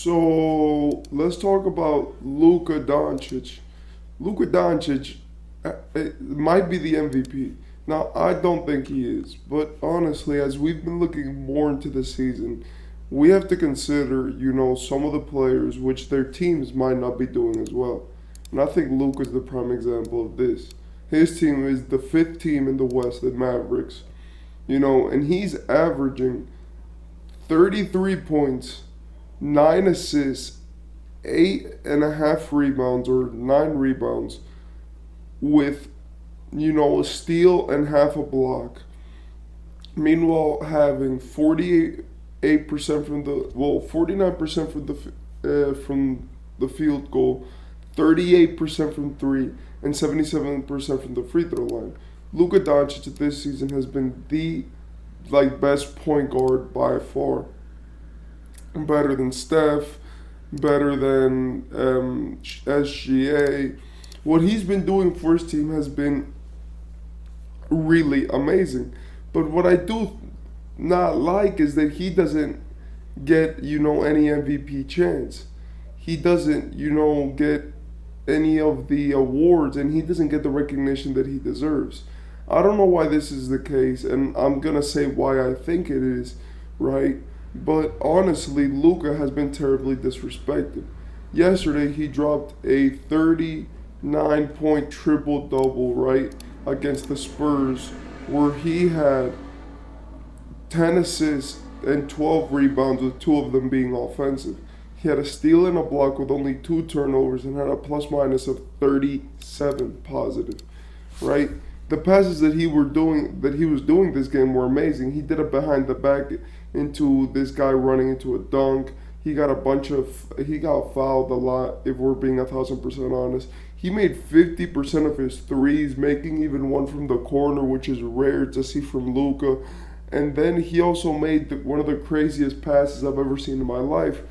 So let's talk about Luka Doncic. Luka Doncic might be the MVP. Now, I don't think he is, but honestly, as we've been looking more into the season, we have to consider, some of the players which their teams might not be doing as well. And I think Luka's the prime example of this. His team is the fifth team in the West, the Mavericks, and he's averaging 33 points, 9 assists, 8.5 rebounds or 9 rebounds with, a steal and half a block. Meanwhile, having 48% from 49% from the field goal, 38% from three, and 77% from the free throw line. Luka Doncic this season has been the best point guard by far. Better than Steph, better than SGA. What he's been doing for his team has been really amazing. But what I do not like is that he doesn't get, any MVP chance. He doesn't, get any of the awards, and he doesn't get the recognition that he deserves. I don't know why this is the case, and I'm going to say why I think it is, right? But honestly, Luka has been terribly disrespected. Yesterday, he dropped a 39-point triple-double, right, against the Spurs, where he had 10 assists and 12 rebounds, with two of them being offensive. He had a steal and a block with only 2 turnovers and had a plus-minus of 37 positive, right? The passes that he was doing this game were amazing. He did it behind the back into this guy running into a dunk. He got fouled a lot, if we're being 1,000% honest. He made 50% of his threes, making even one from the corner, which is rare to see from Luka. And then he also made one of the craziest passes I've ever seen in my life,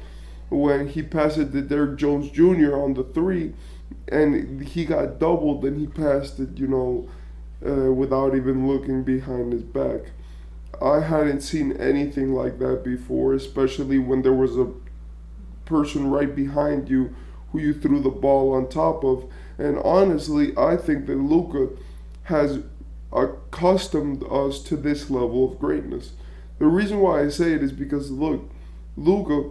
when he passed it to Derrick Jones Jr. on the three, and he got doubled, and he passed it, without even looking behind his back. I hadn't seen anything like that before, especially when there was a person right behind you who you threw the ball on top of. And honestly, I think that Luka has accustomed us to this level of greatness. The reason why I say it is because, look, Luka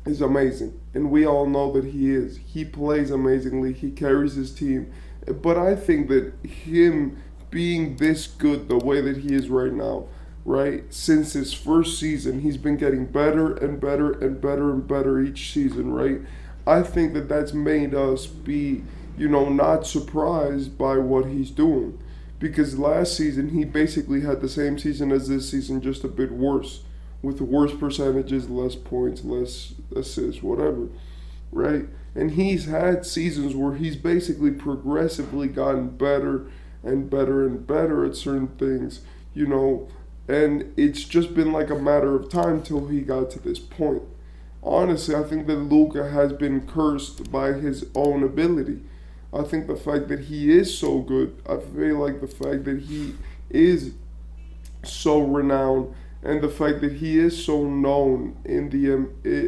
is amazing, and we all know that he is. He plays amazingly, he carries his team, but I think that him being this good the way that he is right now, right, since his first season, he's been getting better and better and better and better each season, right? I think that that's made us be, not surprised by what he's doing, because last season he basically had the same season as this season, just a bit worse, with worse percentages, less points, less assists, whatever, right? And he's had seasons where he's basically progressively gotten better and better and better at certain things, and it's just been like a matter of time till he got to this point. Honestly, I think that Luka has been cursed by his own ability. I think the fact that he is so good, I feel like the fact that he is so renowned, and the fact that he is so known in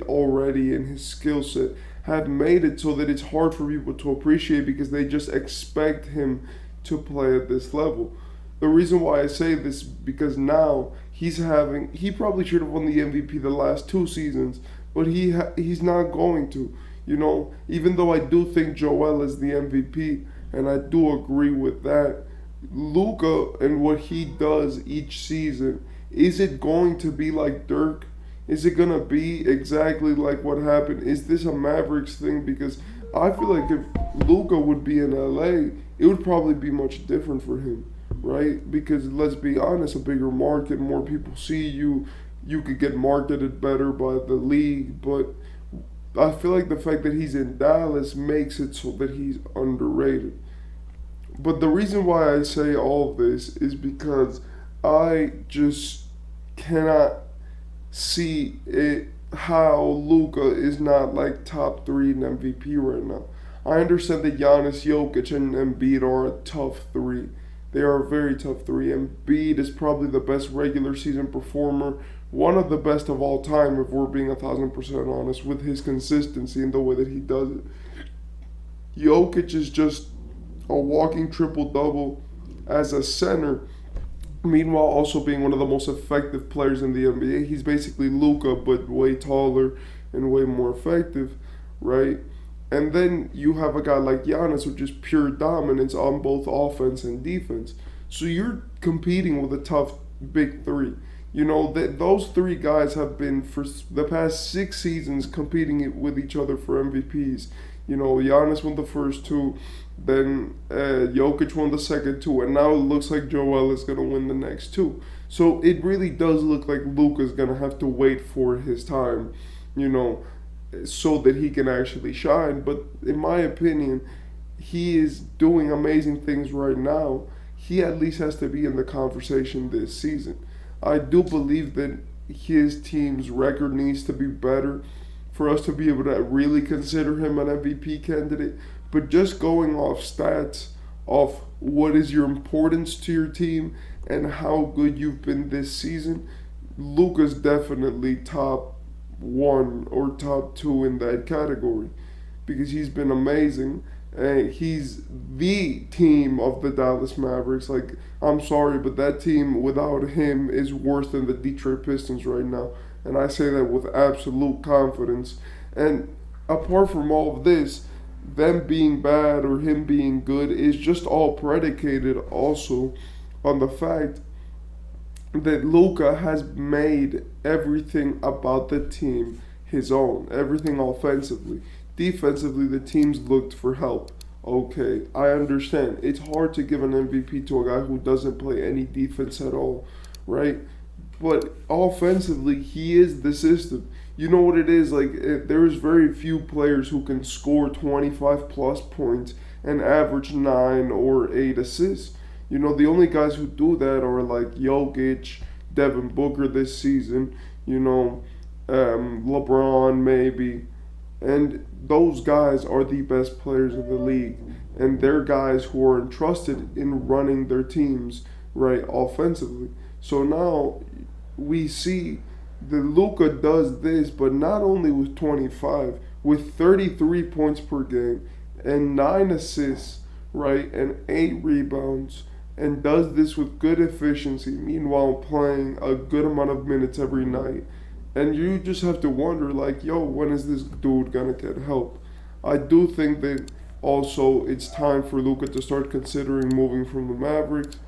already in his skill set, have made it so that it's hard for people to appreciate, because they just expect him to play at this level. The reason why I say this, because now he probably should have won the MVP the last 2 seasons, but he's not going to. Even though I do think Joel is the MVP, and I do agree with that, Luka and what he does each season, is it going to be like Dirk? Is it going to be exactly like what happened? Is this a Mavericks thing? Because I feel like if Luka would be in LA, it would probably be much different for him, right? Because let's be honest, a bigger market, more people see you, you could get marketed better by the league. But I feel like the fact that he's in Dallas makes it so that he's underrated. But the reason why I say all this is because I just cannot see it how Luka is not like top 3 in MVP right now. I understand that Giannis, Jokic, and Embiid are a tough 3. They are a very tough 3. Embiid is probably the best regular season performer one of the best of all time, if we're being 1,000% honest, with his consistency and the way that he does it. Jokic is just a walking triple double as a center. Meanwhile, also being one of the most effective players in the NBA. He's basically Luka, but way taller and way more effective, right? And then you have a guy like Giannis, which is pure dominance on both offense and defense. So you're competing with a tough big three. You know that those three guys have been for the past 6 seasons competing with each other for MVPs. You know, Giannis won the first two, then Jokic won the second two, and now it looks like Joel is gonna win the next two. So it really does look like Luka's gonna have to wait for his time. You know, so that he can actually shine. But in my opinion, he is doing amazing things right now. He at least has to be in the conversation this season. I do believe that his team's record needs to be better for us to be able to really consider him an MVP candidate. But just going off stats, of what is your importance to your team and how good you've been this season, Luka's definitely top one or top two in that category because he's been amazing. And he's the team of the Dallas Mavericks. Like, I'm sorry, but that team without him is worse than the Detroit Pistons right now. And I say that with absolute confidence. And apart from all of this, them being bad or him being good is just all predicated also on the fact that Luka has made everything about the team his own, everything offensively. Defensively, the teams looked for help. Okay, I understand. It's hard to give an MVP to a guy who doesn't play any defense at all, right? But offensively, he is the system. You know what it is? Like, there's very few players who can score 25 plus points and average 9 or 8 assists. You know, the only guys who do that are like Jokic, Devin Booker this season, you know, LeBron maybe. And those guys are the best players in the league. And they're guys who are entrusted in running their teams, right, offensively. So now we see that Luka does this, but not only with 25, with 33 points per game and 9 assists, right, and 8 rebounds, and does this with good efficiency, meanwhile playing a good amount of minutes every night. And you just have to wonder, like, yo, when is this dude gonna get help? I do think that also it's time for Luka to start considering moving from the Mavericks.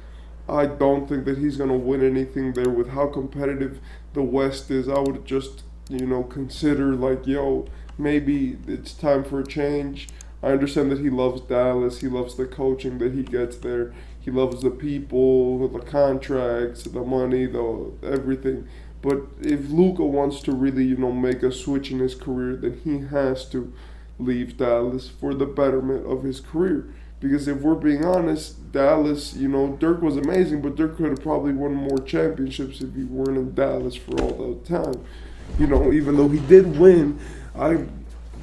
I don't think that he's gonna win anything there with how competitive the West is. I would just, you know, consider like, yo, maybe it's time for a change. I understand that he loves Dallas. He loves the coaching that he gets there. He loves the people, the contracts, the money, the everything. But if Luka wants to really, you know, make a switch in his career, then he has to leave Dallas for the betterment of his career. Because if we're being honest, Dallas, you know, Dirk was amazing, but Dirk could have probably won more championships if he weren't in Dallas for all that time. You know, even though he did win, I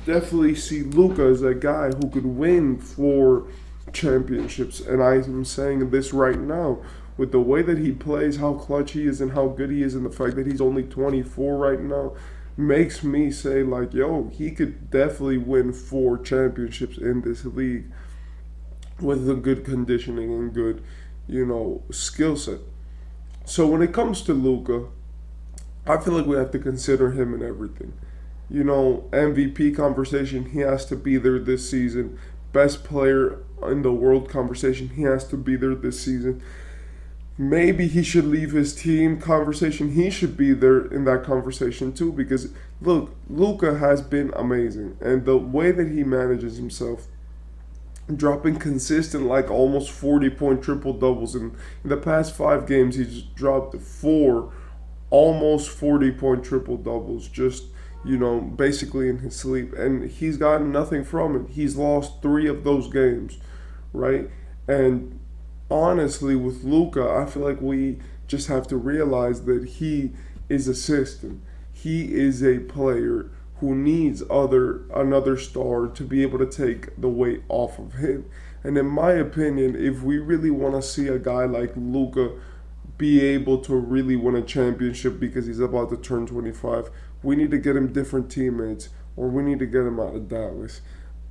definitely see Luka as a guy who could win 4 championships. And I am saying this right now. With the way that he plays, how clutch he is, and how good he is, and the fact that he's only 24 right now, makes me say, like, yo, he could definitely win 4 championships in this league with the good conditioning and good, you know, skill set. So when it comes to Luka, I feel like we have to consider him in everything. You know, MVP conversation, he has to be there this season. Best player in the world conversation, he has to be there this season. Maybe he should leave his team conversation. He should be there in that conversation too because, look, Luka has been amazing. And the way that he manages himself, dropping consistent like almost 40-point triple-doubles. In the past 5 games, he's dropped 4 almost 40-point triple-doubles just, you know, basically in his sleep. And he's gotten nothing from it. He's lost 3 of those games, right? And honestly, with Luka, I feel like we just have to realize that he is a system. He is a player who needs another star to be able to take the weight off of him. And in my opinion, if we really want to see a guy like Luka be able to really win a championship because he's about to turn 25. We need to get him different teammates, or we need to get him out of Dallas.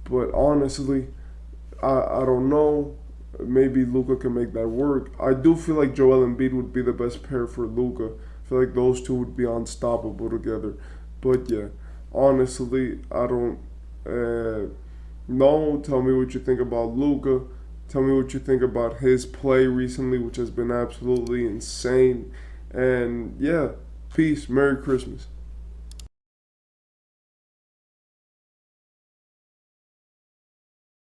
But honestly, I don't know. Maybe Luka can make that work. I do feel like Joel Embiid would be the best pair for Luka. I feel like those two would be unstoppable together. But yeah, honestly, I don't know. Tell me what you think about Luka. Tell me what you think about his play recently, which has been absolutely insane. And yeah, peace. Merry Christmas.